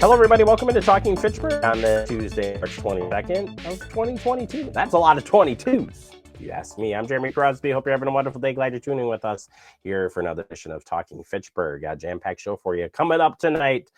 Hello, everybody. Welcome into Talking Fitchburg on the Tuesday, March 22nd of 2022. That's a lot of 22s. If you ask me, I'm Jeremy Crosby. Hope you're having a wonderful day. Glad you're tuning with us here for another edition of Talking Fitchburg. Got a jam-packed show for you. Coming up tonight,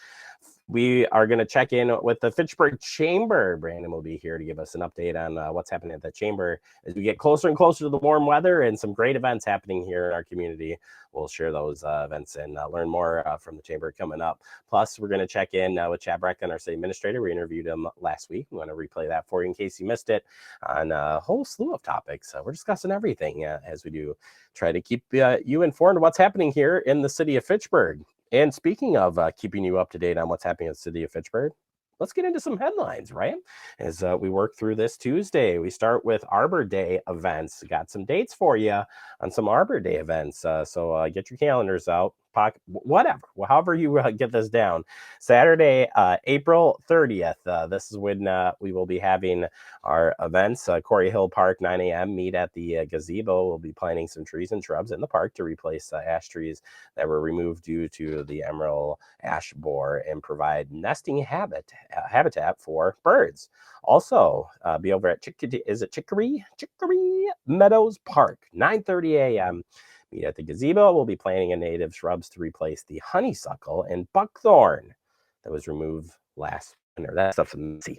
we are going to check in with the Fitchburg Chamber. Brandon will be here to give us an update on what's happening at the Chamber as we get closer and closer to the warm weather and some great events happening here in our community. We'll share those events and learn more from the Chamber coming up. Plus, we're going to check in with Chad Brecken, our city administrator. We interviewed him last week. We want to replay that for you in case you missed it on a whole slew of topics. We're discussing everything as we do try to keep you informed of what's happening here in the city of Fitchburg. And speaking of keeping you up to date on what's happening in the city of Fitchburg, let's get into some headlines, right? As we work through this Tuesday, we start with Arbor Day events. Got some dates for you on some Arbor Day events. So get your calendars out, whatever, however you get this down. Saturday, April 30th. This is when we will be having our events. Corey Hill Park, 9 a.m. Meet at the gazebo. We'll be planting some trees and shrubs in the park to replace ash trees that were removed due to the emerald ash borer and provide nesting habitat for birds. Also, be over at Chicory Meadows Park, 9:30 a.m. Meet at the gazebo. We'll be planting a native shrubs to replace the honeysuckle and buckthorn that was removed last winter. That stuff's messy.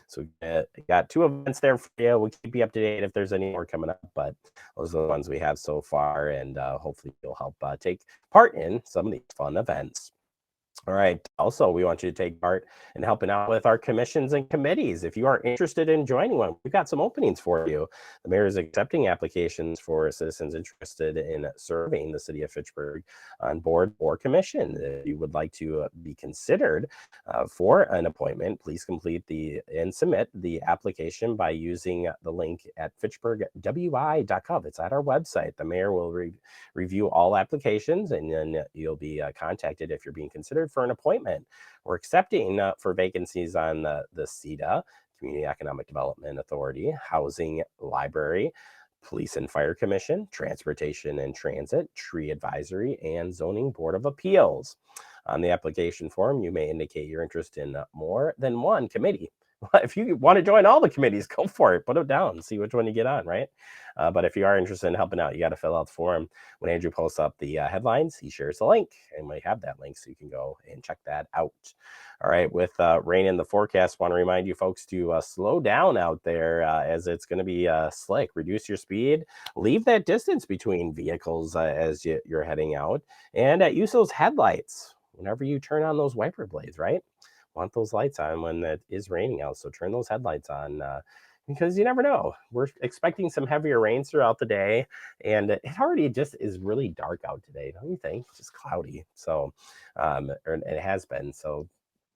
So we got two events there for you. We'll keep you up to date if there's any more coming up, but those are the ones we have so far, and hopefully you'll help take part in some of these fun events. All right. Also, we want you to take part in helping out with our commissions and committees. If you are interested in joining one, we've got some openings for you. The mayor is accepting applications for citizens interested in serving the city of Fitchburg on board or commission. If you would like to be considered for an appointment, please complete and submit the application by using the link at fitchburgwi.gov. It's at our website. The mayor will review all applications, and then you'll be contacted if you're being considered for an appointment. We're accepting for vacancies on the CEDA, Community Economic Development Authority, Housing, Library, Police and Fire Commission, Transportation and Transit, Tree Advisory, and Zoning Board of Appeals. On the application form, you may indicate your interest in more than one committee. If you want to join all the committees, go for it. Put them down. See which one you get on, right? But if you are interested in helping out, you got to fill out the form. When Andrew posts up the headlines, he shares the link, and we have that link so you can go and check that out. All right, with rain in the forecast, want to remind you folks to slow down out there as it's going to be slick. Reduce your speed. Leave that distance between vehicles as you're heading out, and use those headlights whenever you turn on those wiper blades, right? Want those lights on when it is raining out, so turn those headlights on because you never know. We're expecting some heavier rains throughout the day, and it already just is really dark out today, don't you think? It's just cloudy, so it has been, so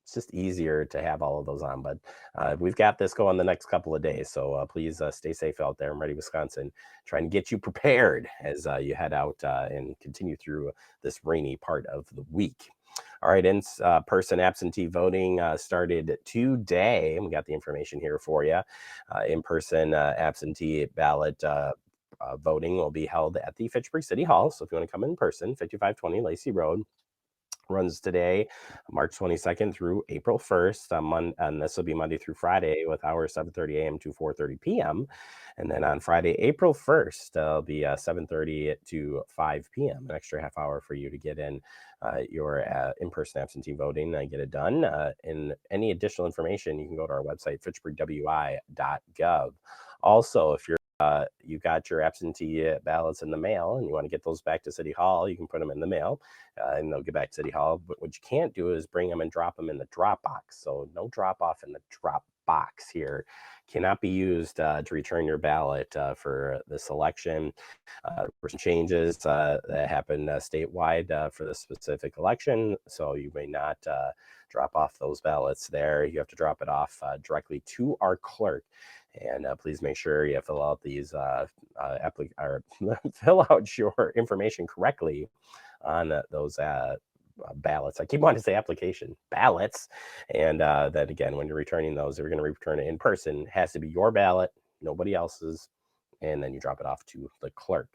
it's just easier to have all of those on. But we've got this going the next couple of days, so please stay safe out there. Ready Wisconsin, trying to get you prepared as you head out and continue through this rainy part of the week. All right, in-person absentee voting started today. We got the information here for you. In-person absentee ballot voting will be held at the Fitchburg City Hall. So if you want to come in person, 5520 Lacey Road. Runs today, March 22nd through April 1st. And this will be Monday through Friday with hours 7:30 a.m. to 4:30 p.m. And then on Friday, April 1st, it'll be 7:30 to 5 p.m. An extra half hour for you to get in your in-person absentee voting and get it done. And any additional information, you can go to our website, fitchburgwi.gov. Also, if you got your absentee ballots in the mail and you want to get those back to City Hall, you can put them in the mail and they'll get back to City Hall. But what you can't do is bring them and drop them in the drop box. So no drop off in the drop box here. Cannot be used to return your ballot for this election. Some changes that happen statewide for this specific election. So you may not drop off those ballots there. You have to drop it off directly to our clerk. And please make sure you fill out these fill out your information correctly on those ballots. I keep wanting to say application ballots. And then again, when you're returning those, if you're going to return it in person, it has to be your ballot, nobody else's. And then you drop it off to the clerk.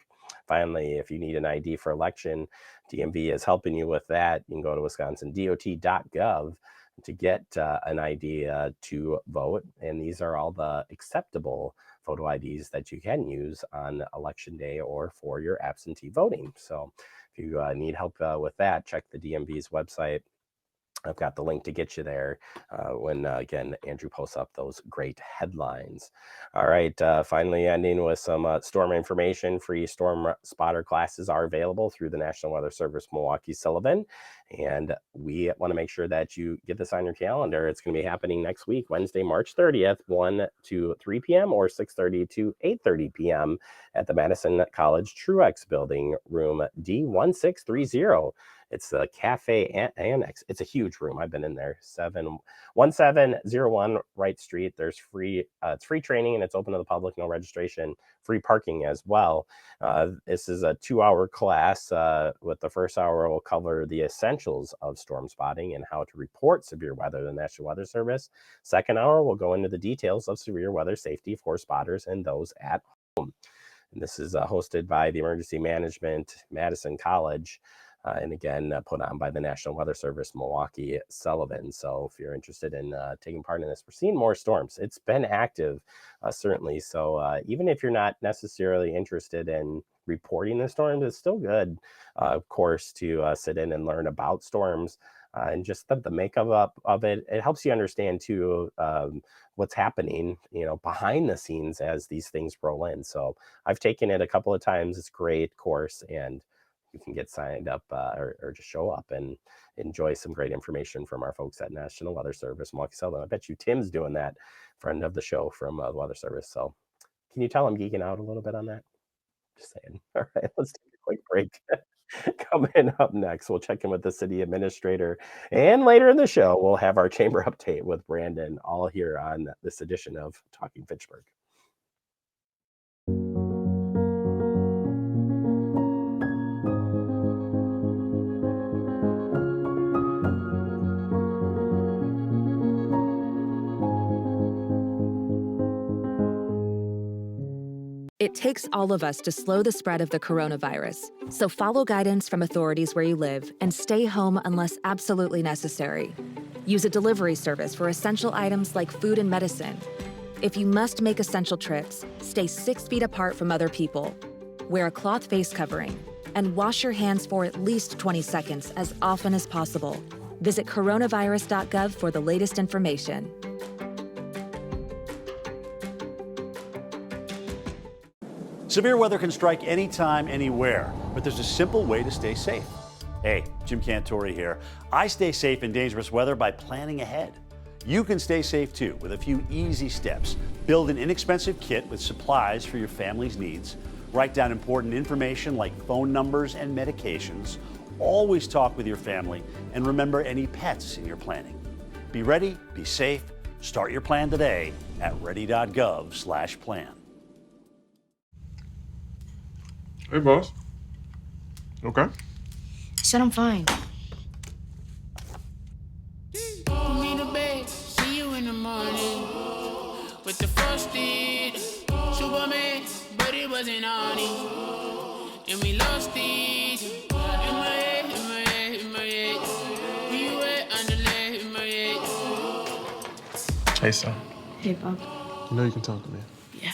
Finally, if you need an ID for election, DMV is helping you with that. You can go to wisconsindot.gov to get an ID to vote. And these are all the acceptable photo IDs that you can use on election day or for your absentee voting. So if you need help with that, check the DMV's website. I've got the link to get you there when, again, Andrew posts up those great headlines. All right, finally ending with some storm information. Free storm spotter classes are available through the National Weather Service Milwaukee Sullivan. And we want to make sure that you get this on your calendar. It's going to be happening next week, Wednesday, March 30th, 1 to 3 p.m. or 6:30 to 8:30 p.m. at the Madison College Truex Building, room D1630. It's the Cafe Annex. It's a huge room. I've been in there. 1701 Wright Street. There's free. It's free training and it's open to the public. No registration. Free parking as well. This is a 2-hour class. With the first hour, we'll cover the essentials of storm spotting and how to report severe weather to the National Weather Service. Second hour, we'll go into the details of severe weather safety for spotters and those at home. And this is hosted by the Emergency Management Madison College. And again, put on by the National Weather Service Milwaukee Sullivan. So if you're interested in taking part in this, we're seeing more storms. It's been active, certainly. So even if you're not necessarily interested in reporting the storms, it's still good, of course, to sit in and learn about storms. And just the makeup of it. It helps you understand, too, what's happening, behind the scenes as these things roll in. So I've taken it a couple of times. It's a great course, and you can get signed up or just show up and enjoy some great information from our folks at National Weather Service Milwaukee Sullivan. I bet you Tim's doing that, friend of the show from the Weather Service. So can you tell I'm geeking out a little bit on that? Just saying. All right, let's take a quick break. Coming up next, we'll check in with the city administrator. And later in the show, we'll have our chamber update with Brandon, all here on this edition of Talking Fitchburg. It takes all of us to slow the spread of the coronavirus. So follow guidance from authorities where you live and stay home unless absolutely necessary. Use a delivery service for essential items like food and medicine. If you must make essential trips, stay 6 feet apart from other people. Wear a cloth face covering and wash your hands for at least 20 seconds as often as possible. Visit coronavirus.gov for the latest information. Severe weather can strike anytime, anywhere, but there's a simple way to stay safe. Hey, Jim Cantori here. I stay safe in dangerous weather by planning ahead. You can stay safe too with a few easy steps. Build an inexpensive kit with supplies for your family's needs. Write down important information like phone numbers and medications. Always talk with your family and remember any pets in your planning. Be ready, be safe. Start your plan today at ready.gov/plan. Hey, boss. Okay. I said I'm fine. Me the bed, see you in the morning with the frosted Superman, but it wasn't on it, and we lost it. In my head, in my head, in my head. Where you at? Underlay in my head. Hey, son. Hey, Bob. You know you can talk to me. Yeah.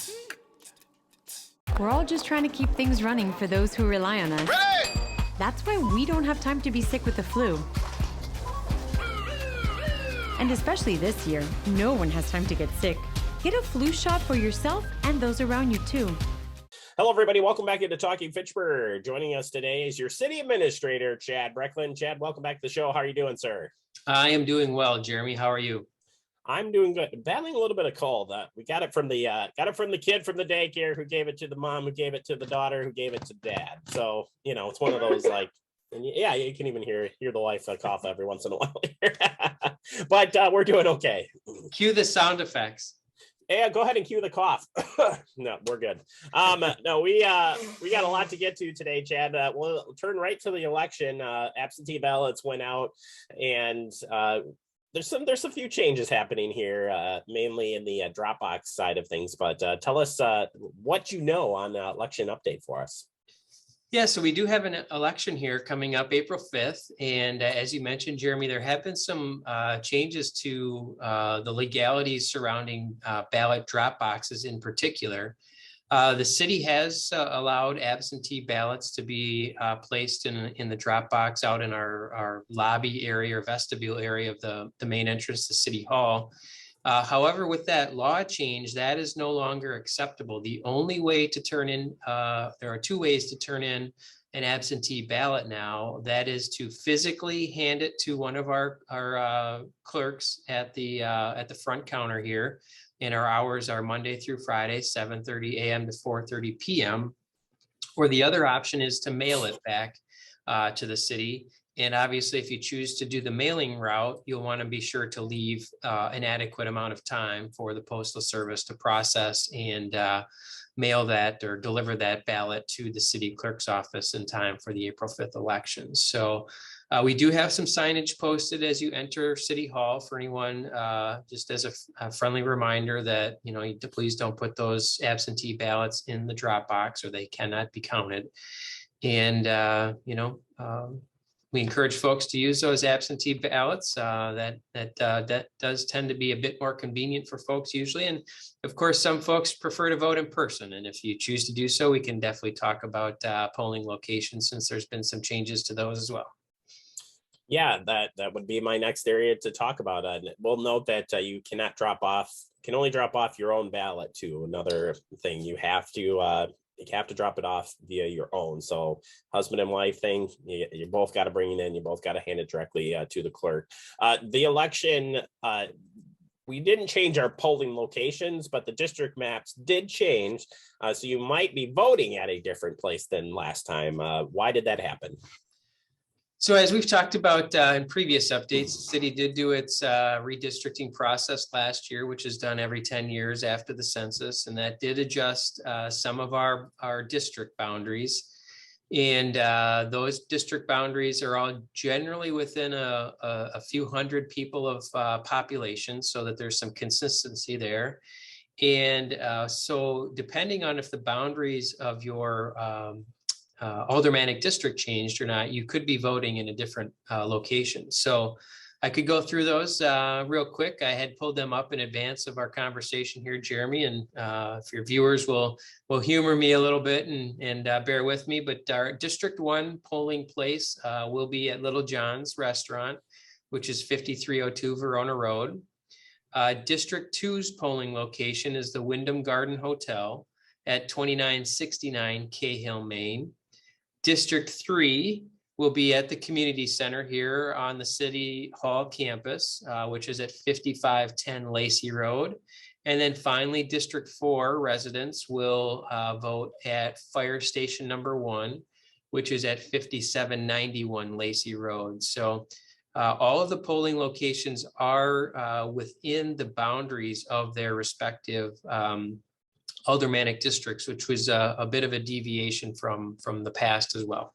We're all just trying to keep things running for those who rely on us. Ready? That's why we don't have time to be sick with the flu. And especially this year, no one has time to get sick. Get a flu shot for yourself and those around you too. Hello, everybody. Welcome back into Talking Fitchburg. Joining us today is your city administrator, Chad Brecklin. Chad, welcome back to the show. How are you doing, sir? I am doing well, Jeremy. How are you? I'm doing good. Battling a little bit of cold. We got it from the kid from the daycare who gave it to the mom, who gave it to the daughter, who gave it to dad. So it's one of those like, and yeah, you can even hear the wife cough every once in a while here. But we're doing okay. Cue the sound effects. Yeah, go ahead and cue the cough. No, we're good. No, we got a lot to get to today, Chad. We'll turn right to the election. Absentee ballots went out, and there's a few changes happening here, mainly in the Dropbox side of things. But tell us what you know on the election update for us. Yeah, so we do have an election here coming up April 5th. And as you mentioned, Jeremy, there have been some changes to the legalities surrounding ballot drop boxes in particular. The city has allowed absentee ballots to be placed in the drop box out in our lobby area or vestibule area of the main entrance to City Hall. However, with that law change, that is no longer acceptable. The only way to turn in, there are two ways to turn in an absentee ballot now. That is to physically hand it to one of our clerks at the front counter here. And our hours are Monday through Friday, 7:30 a.m. to 4:30 p.m. Or the other option is to mail it back to the city. And obviously, if you choose to do the mailing route, you'll want to be sure to leave an adequate amount of time for the Postal Service to process and mail that or deliver that ballot to the city clerk's office in time for the April 5th election. So we do have some signage posted as you enter City Hall for anyone, just as a friendly reminder that, please don't put those absentee ballots in the drop box or they cannot be counted. And, we encourage folks to use those absentee ballots. That does tend to be a bit more convenient for folks usually. And of course, some folks prefer to vote in person. And if you choose to do so, we can definitely talk about polling locations since there's been some changes to those as well. Yeah, that would be my next area to talk about. We'll note that you can only drop off your own ballot too. Another thing, you have to drop it off via your own. So husband and wife thing, you both got to bring it in. You both got to hand it directly to the clerk. The election, we didn't change our polling locations, but the district maps did change. So you might be voting at a different place than last time. Why did that happen? So as we've talked about in previous updates, the city did do its redistricting process last year, which is done every 10 years after the census. And that did adjust some of our district boundaries. And those district boundaries are all generally within a few hundred people of population, so that there's some consistency there. And so depending on if the boundaries of your aldermanic district changed or not, you could be voting in a different location. So I could go through those real quick. I had pulled them up in advance of our conversation here, Jeremy, and if your viewers will humor me a little bit and bear with me, but our District 1 polling place will be at Little John's Restaurant, which is 5302 Verona Road. District 2's polling location is the Wyndham Garden Hotel at 2969 Cahill, Maine. District 3 will be at the community center here on the City Hall campus, which is at 5510 Lacey Road. And then finally, District 4 residents will vote at Fire Station number 1, which is at 5791 Lacey Road. So all of the polling locations are within the boundaries of their respective aldermanic districts, which was a bit of a deviation from the past as well.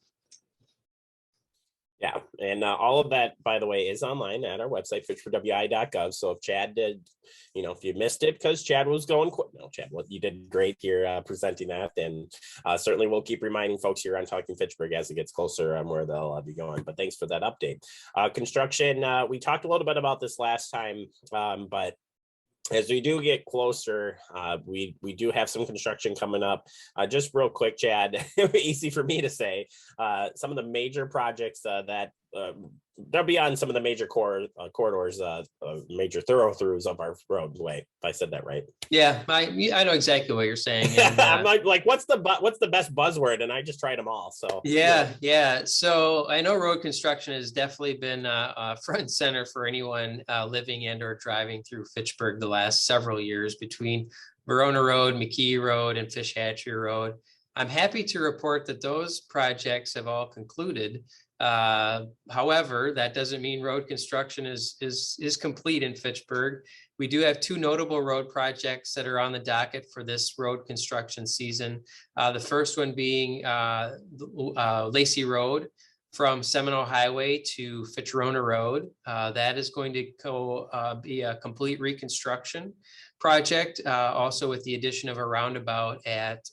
Yeah, and all of that, by the way, is online at our website, fitchburgwi.gov. So if Chad did, if you missed it because Chad was going quick, no, Chad, you did great here presenting that, and certainly we'll keep reminding folks here on Talking Fitchburg as it gets closer on where they'll be going. But thanks for that update. Construction, we talked a little bit about this last time, but as we do get closer, we do have some construction coming up. Just real quick, Chad, easy for me to say, some of the major projects that they'll be on some of the major corridors, major thoroughfares of our roadway, if I said that right. Yeah, I know exactly what you're saying. And, I'm like, what's the best buzzword? And I just tried them all. So yeah. So I know road construction has definitely been front and center for anyone living and or driving through Fitchburg the last several years between Verona Road, McKee Road, and Fish Hatchery Road. I'm happy to report that those projects have all concluded. However, that doesn't mean road construction is complete in Fitchburg. We do have two notable road projects that are on the docket for this road construction season. The first one being Lacey Road from Seminole Highway to Fitcherona Road. That is going to be a complete reconstruction project, also with the addition of a roundabout at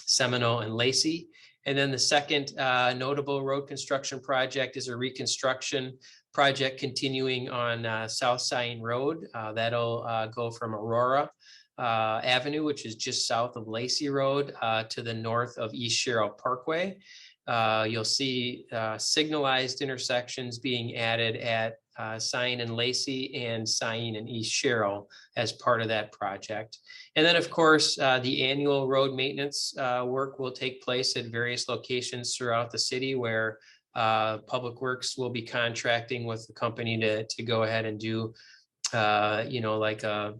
Seminole and Lacey. And then the second notable road construction project is a reconstruction project continuing on South Scion Road. That'll go from Aurora Avenue, which is just south of Lacey Road, to the north of East Sherrill Parkway. You'll see signalized intersections being added at Scion and Lacey and Scion and East Sherrill as part of that project. And then, of course, the annual road maintenance work will take place at various locations throughout the city where Public Works will be contracting with the company to go ahead and do, like a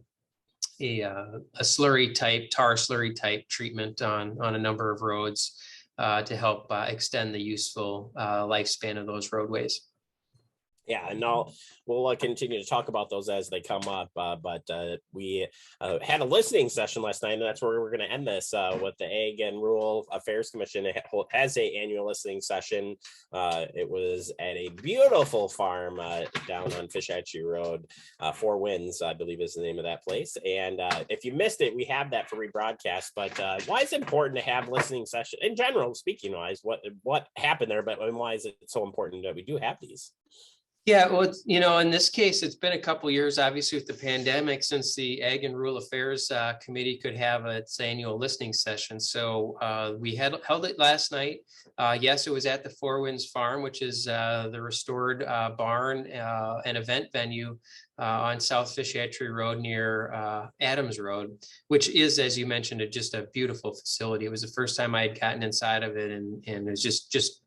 slurry type, tar slurry type treatment on a number of roads to help extend the useful lifespan of those roadways. Yeah, and we'll continue to talk about those as they come up. But we had a listening session last night, and that's where we're going to end this with the Ag and Rural Affairs Commission. It has an annual listening session. It was at a beautiful farm down on Fish Hatchery Road. Four Winds, I believe, is the name of that place. And if you missed it, we have that for rebroadcast. But why is it important to have listening session in general? Speaking wise, what happened there? But why is it so important that we do have these? Yeah, well, in this case, it's been a couple of years, obviously, with the pandemic, since the Ag and Rural Affairs Committee could have its annual listening session. So we held it last night. Yes, it was at the Four Winds Farm, which is the restored barn and event venue on South Fish Hatchery Road near Adams Road, which is, as you mentioned, just a beautiful facility. It was the first time I had gotten inside of it, and it was just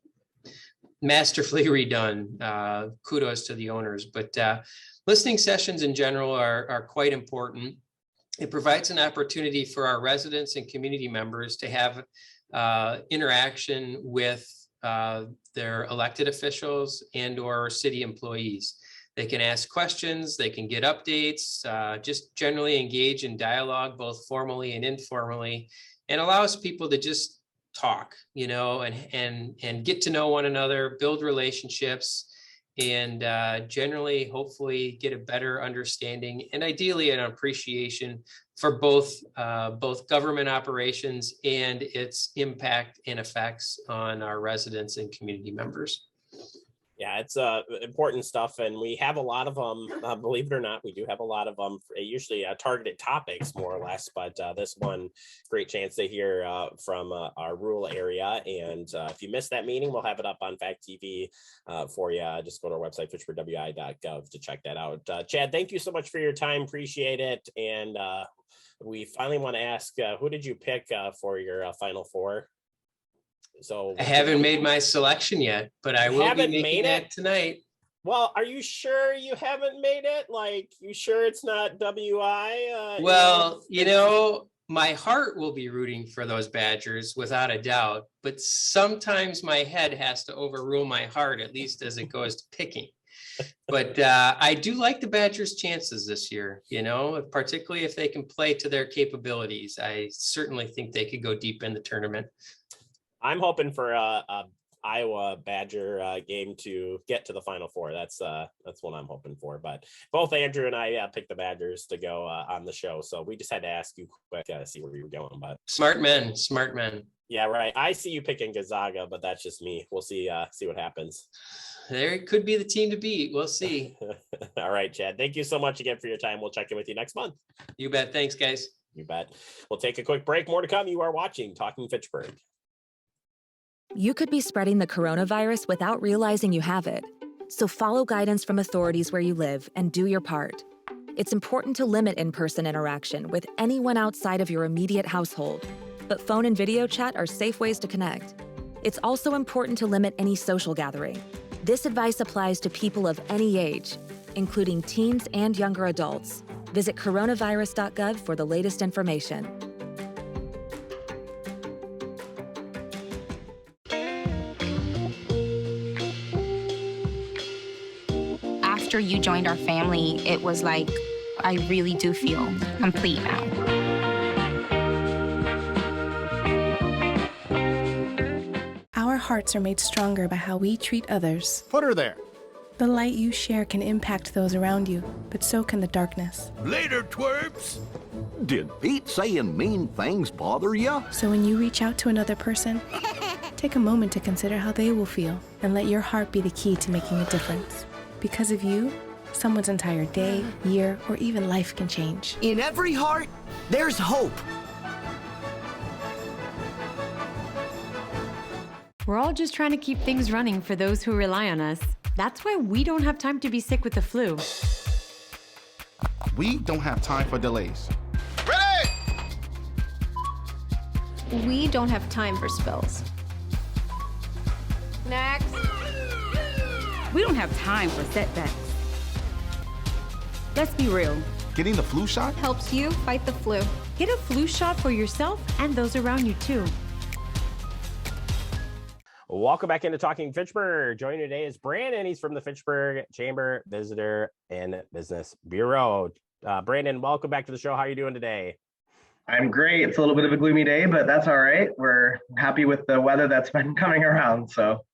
masterfully redone. Kudos to the owners. But listening sessions in general are quite important. It provides an opportunity for our residents and community members to have interaction with their elected officials and or city employees. They can ask questions, they can get updates, just generally engage in dialogue, both formally and informally, and allows people to just talk, and get to know one another, build relationships, and generally, hopefully, get a better understanding and ideally an appreciation for both government operations and its impact and effects on our residents and community members. Yeah, it's important stuff, and we have a lot of them. Believe it or not, we do have a lot of them. Usually targeted topics, more or less. But this one, great chance to hear from our rural area. And if you missed that meeting, we'll have it up on Fact TV for you. Just go to our website, fitchburgwi.gov, to check that out. Chad, thank you so much for your time. Appreciate it. And we finally want to ask, who did you pick for your Final Four? So I haven't made my selection yet, but I will be making it tonight. Well, are you sure you haven't made it? Like, you sure it's not WI? Well, my heart will be rooting for those Badgers without a doubt, but sometimes my head has to overrule my heart, at least as it goes to picking. But I do like the Badgers' chances this year, particularly if they can play to their capabilities. I certainly think they could go deep in the tournament. I'm hoping for a Iowa Badger game to get to the Final Four. That's what I'm hoping for. But both Andrew and I picked the Badgers to go on the show, so we just had to ask you quick, see where you were going. But smart men. Yeah, right. I see you picking Gonzaga, but that's just me. We'll see what happens. There could be the team to beat. We'll see. All right, Chad. Thank you so much again for your time. We'll check in with you next month. You bet. Thanks, guys. You bet. We'll take a quick break. More to come. You are watching Talking Fitchburg. You could be spreading the coronavirus without realizing you have it. So follow guidance from authorities where you live and do your part. It's important to limit in-person interaction with anyone outside of your immediate household, but phone and video chat are safe ways to connect. It's also important to limit any social gathering. This advice applies to people of any age, including teens and younger adults. Visit coronavirus.gov for the latest information. After you joined our family, it was like, I really do feel complete now. Our hearts are made stronger by how we treat others. Put her there. The light you share can impact those around you, but so can the darkness. Later, twerps. Did Pete saying mean things bother you? So when you reach out to another person, take Take a moment to consider how they will feel and let your heart be the key to making a difference. Because of you, someone's entire day, year, or even life can change. In every heart, there's hope. We're all just trying to keep things running for those who rely on us. That's why we don't have time to be sick with the flu. We don't have time for delays. We don't have time for spills. Next. We don't have time for setbacks. Let's be real. Getting the flu shot helps you fight the flu. Get a flu shot for yourself and those around you too. Welcome back into Talking Fitchburg. Joining today is Brandon. He's from the Fitchburg Chamber Visitor and Business Bureau. Brandon, welcome back to the show. How are you doing today? I'm great. It's a little bit of a gloomy day, but that's all right. We're happy with the weather that's been coming around. So,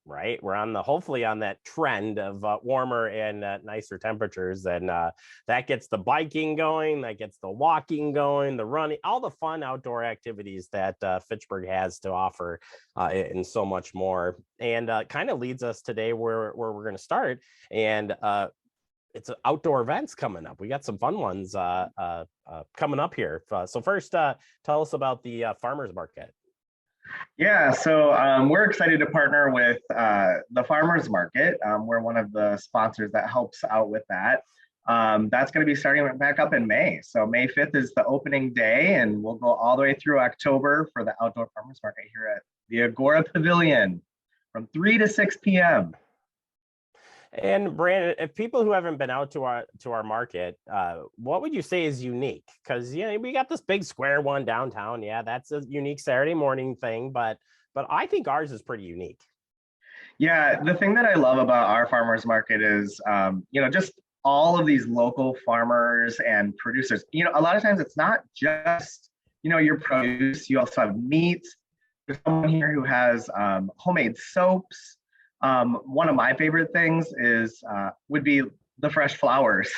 right, we're on hopefully on that trend of warmer and nicer temperatures, and that gets the biking going, that gets the walking going, the running, all the fun outdoor activities that Fitchburg has to offer, and so much more. And kind of leads us today where we're going to start, and it's outdoor events coming up. We got some fun ones coming up here. So first, tell us about the farmers market. Yeah, so we're excited to partner with the farmers market. We're one of the sponsors that helps out with that. That's going to be starting back up in May. So May 5th is the opening day, and we'll go all the way through October for the outdoor farmers market here at the Agora Pavilion from 3 to 6 p.m. And Brandon, if people who haven't been out to our market, what would you say is unique? Because we got this big square one downtown. Yeah, that's a unique Saturday morning thing, but I think ours is pretty unique. Yeah, the thing that I love about our farmers market is just all of these local farmers and producers. A lot of times it's not just your produce. You also have meats. There's someone here who has homemade soaps. One of my favorite things would be the fresh flowers.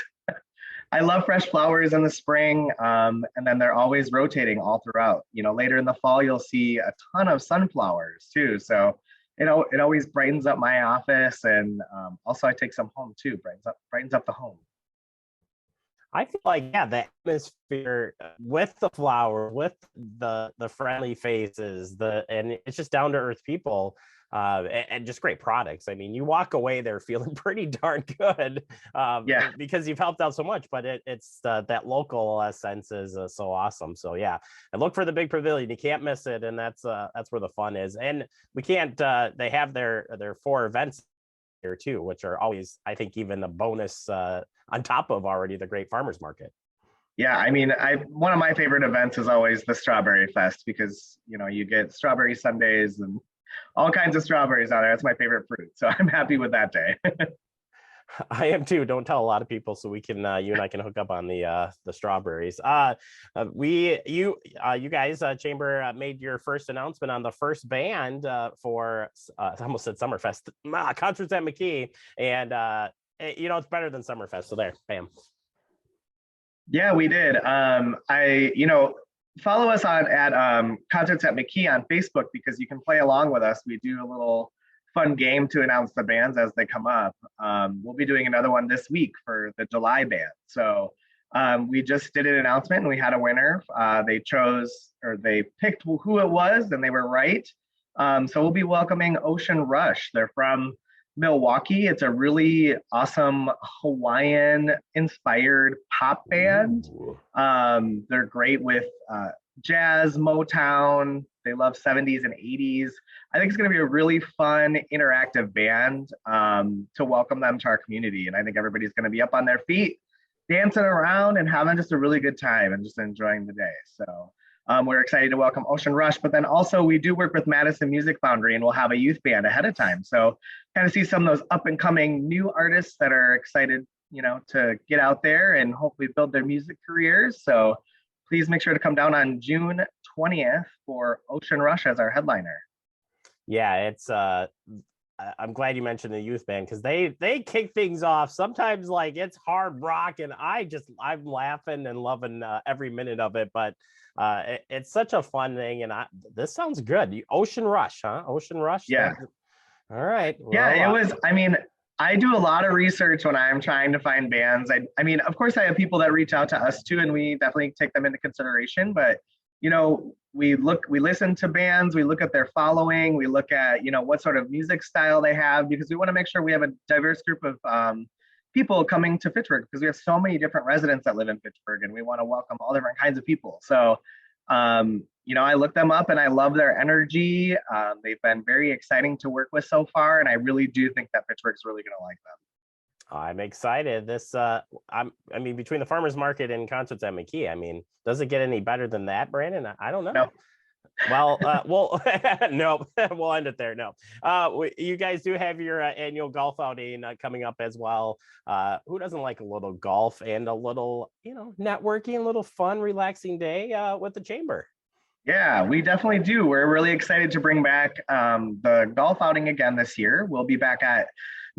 I love fresh flowers in the spring, and then they're always rotating all throughout. Later in the fall, you'll see a ton of sunflowers too. So, it always brightens up my office, and also I take some home too. Brightens up the home. I feel like, the atmosphere with the flower, with the friendly faces, and it's just down to earth people. And just great products. I mean, you walk away there feeling pretty darn good, because you've helped out so much. But it's that local sense is so awesome. So and look for the big pavilion. You can't miss it, and that's where the fun is. And we can't. They have their 4 events here too, which are always, I think, even a bonus on top of already the great farmers market. Yeah, I mean, one of my favorite events is always the Strawberry Fest, because you get strawberry sundaes and all kinds of strawberries out there. That's my favorite fruit. So I'm happy with that day. I am too. Don't tell a lot of people, so we can you and I can hook up on the strawberries. You guys, Chamber, made your first announcement on the first band for I almost said Summerfest, Concerts at McKee, and it's better than Summerfest. So there, bam. Yeah, we did. Follow us at Concerts at McKee on Facebook, because you can play along with us. We do a little fun game to announce the bands as they come up. We'll be doing another one this week for the July band. So we just did an announcement, and we had a winner. They picked who it was, and they were right. So we'll be welcoming Ocean Rush. They're from Milwaukee. It's a really awesome Hawaiian-inspired pop band. They're great with jazz, Motown. They love 70s and 80s. I think it's going to be a really fun, interactive band to welcome them to our community. And I think everybody's going to be up on their feet, dancing around and having just a really good time and just enjoying the day. So we're excited to welcome Ocean Rush, but then also we do work with Madison Music Foundry, and we'll have a youth band ahead of time. So kind of see some of those up and coming new artists that are excited, to get out there and hopefully build their music careers. So please make sure to come down on June 20th for Ocean Rush as our headliner. Yeah, it's I'm glad you mentioned the youth band because they kick things off. Sometimes like it's hard rock, and I'm laughing and loving every minute of it. But it's such a fun thing, and this sounds good. Ocean Rush, huh? Ocean Rush. Yeah. All right. Yeah, Well, it was. I mean, I do a lot of research when I'm trying to find bands. I mean, of course, I have people that reach out to us too, and we definitely take them into consideration. But we listen to bands, we look at their following, we look at what sort of music style they have, because we want to make sure we have a diverse group of people coming to Fitchburg, because we have so many different residents that live in Fitchburg, and we want to welcome all different kinds of people. So I look them up and I love their energy. They've been very exciting to work with so far, and I really do think that Fitchburg's really going to like them. I'm excited. I mean, between the farmers market and concerts at McKee, I mean, does it get any better than that, Brandon? I don't know. No. Well, no, we'll end it there. No, you guys do have your annual golf outing coming up as well. Who doesn't like a little golf and a little, networking, a little fun, relaxing day with the chamber? Yeah, we definitely do. We're really excited to bring back the golf outing again this year. We'll be back at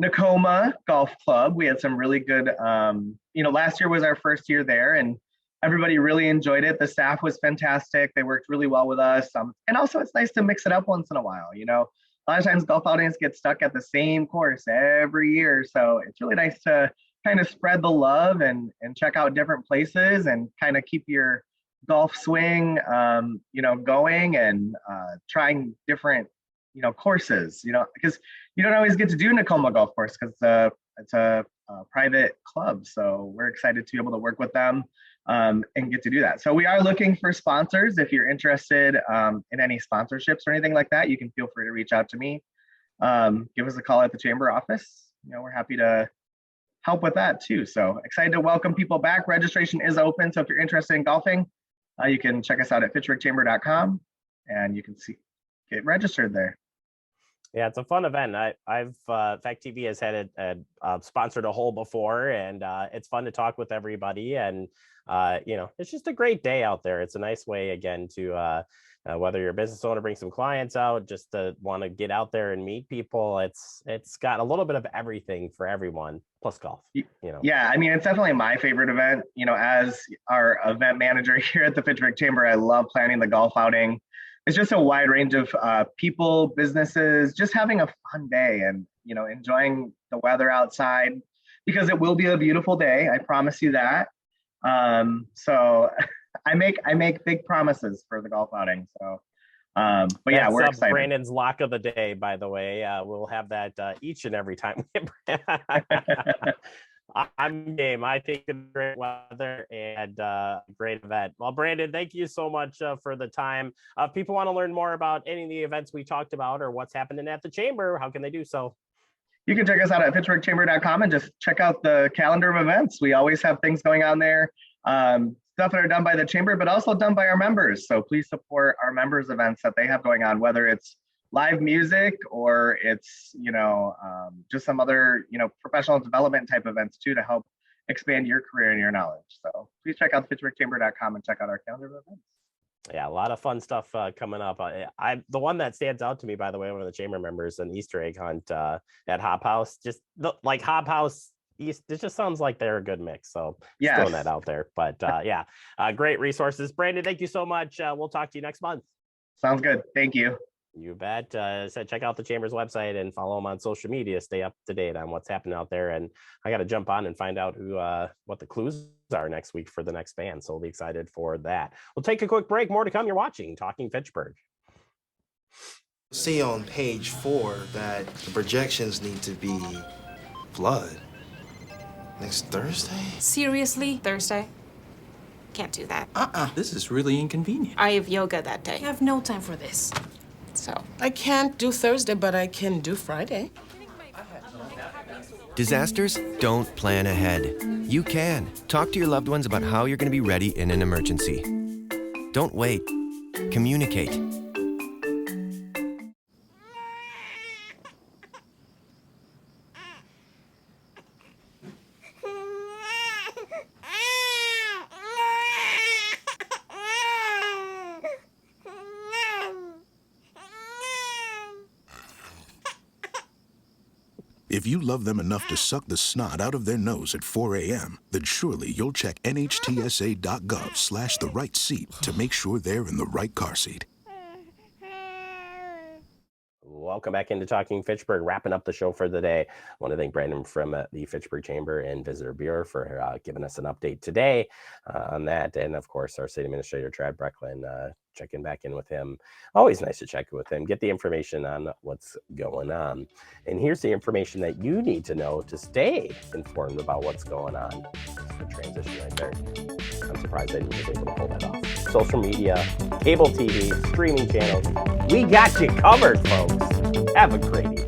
Nakoma Golf Club. We had some really good, last year was our first year there, and everybody really enjoyed it. The staff was fantastic. They worked really well with us. And also it's nice to mix it up once in a while. A lot of times golf outings get stuck at the same course every year. So it's really nice to kind of spread the love and check out different places and kind of keep your golf swing, going and trying different, courses, because you don't always get to do Nakoma Golf Course because it's a private club. So we're excited to be able to work with them and get to do that. So we are looking for sponsors. If you're interested in any sponsorships or anything like that, you can feel free to reach out to me. Give us a call at the chamber office. We're happy to help with that too. So excited to welcome people back. Registration is open. So if you're interested in golfing, you can check us out at fitchburgchamber.com and you can get registered there. Yeah, it's a fun event. I've Fact TV has had it sponsored a hole before, and it's fun to talk with everybody. And it's just a great day out there. It's a nice way again to whether you're a business owner, bring some clients out, just to want to get out there and meet people. It's got a little bit of everything for everyone, plus golf. Yeah, I mean, it's definitely my favorite event. As our event manager here at the Fitchburg Chamber, I love planning the golf outing. It's just a wide range of people, businesses, just having a fun day and, enjoying the weather outside, because it will be a beautiful day. I promise you that. So I make big promises for the golf outing. So, but yeah, we're excited. Brandon's lock of the day, by the way. We'll have that each and every time. I'm game. I think it's great weather and great event. Well, Brandon, thank you so much for the time. If people want to learn more about any of the events we talked about or what's happening at the chamber, how can they do so? You can check us out at fitchburgchamber.com and just check out the calendar of events. We always have things going on there. Stuff that are done by the chamber, but also done by our members. So please support our members' events that they have going on, whether it's live music or it's just some other professional development type events too, to help expand your career and your knowledge. So please check out fitchburgchamber.com and check out our calendar of events. Yeah, a lot of fun stuff coming up. The one that stands out to me, by the way, one of the chamber members, an Easter egg hunt at Hop House. Just like Hop House East, it just sounds like they're a good mix. So just throwing that out there. But great resources. Brandon, thank you so much. We'll talk to you next month. Sounds good. Thank you. You bet. Check out the chamber's website and follow them on social media. Stay up to date on what's happening out there. And I got to jump on and find out what the clues are next week for the next band. So we'll be excited for that. We'll take a quick break. More to come. You're watching Talking Fitchburg. See on page 4 that the projections need to be flood next Thursday. Seriously? Thursday? Can't do that. This is really inconvenient. I have yoga that day. I have no time for this. So I can't do Thursday, but I can do Friday. Disasters don't plan ahead. You can. Talk to your loved ones about how you're going to be ready in an emergency. Don't wait. Communicate. If you love them enough to suck the snot out of their nose at 4 a.m., then surely you'll check nhtsa.gov/the-right-seat to make sure they're in the right car seat. Welcome back into Talking Fitchburg, wrapping up the show for the day. I want to thank Brandon from the Fitchburg Chamber and Visitor Bureau for giving us an update today on that. And of course, our city administrator, Trad Brecklin, checking back in with him. Always nice to check in with him, get the information on what's going on. And here's the information that you need to know to stay informed about what's going on. That's the transition right there. I'm surprised I was able to pull that off. Social media, cable TV, streaming channels. We got you covered, folks. Have a great evening.